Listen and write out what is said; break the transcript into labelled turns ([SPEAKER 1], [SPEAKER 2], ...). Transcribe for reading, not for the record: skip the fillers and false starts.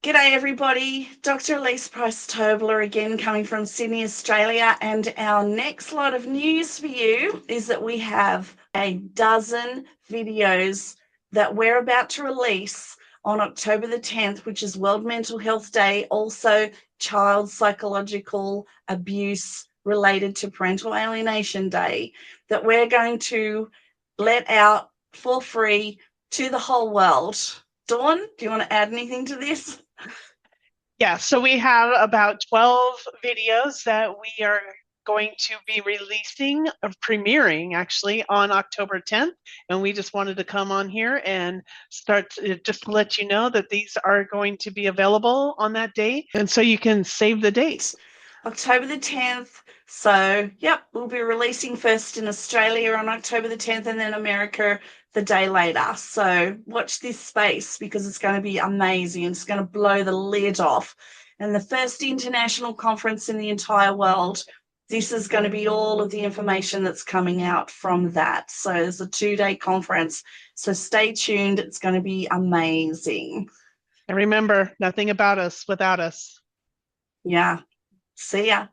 [SPEAKER 1] G'day everybody, Dr Alyse Price-Tobler again coming from Sydney, Australia, and our next lot of news for you is that we have a dozen videos that we're about to release on October the 10th, which is World Mental Health Day, also Child Psychological Abuse related to Parental Alienation Day, that we're going to let out for free to the whole world. Dawn, do you want to add anything to this?
[SPEAKER 2] Yeah, so we have about 12 videos that we are going to be releasing, premiering actually on October 10th. And we just wanted to come on here and start just to let you know that these are going to be available on that day. And so you can save the date.
[SPEAKER 1] October the 10th. So, yep, we'll be releasing first in Australia on October the 10th and then America the day later. So, watch this space because it's going to be amazing. It's going to blow the lid off. And the first international conference in the entire world, this is going to be all of the information that's coming out from that. So, it's a 2-day conference. So, stay tuned. It's going to be amazing.
[SPEAKER 2] And remember, nothing about us without us.
[SPEAKER 1] Yeah. See ya.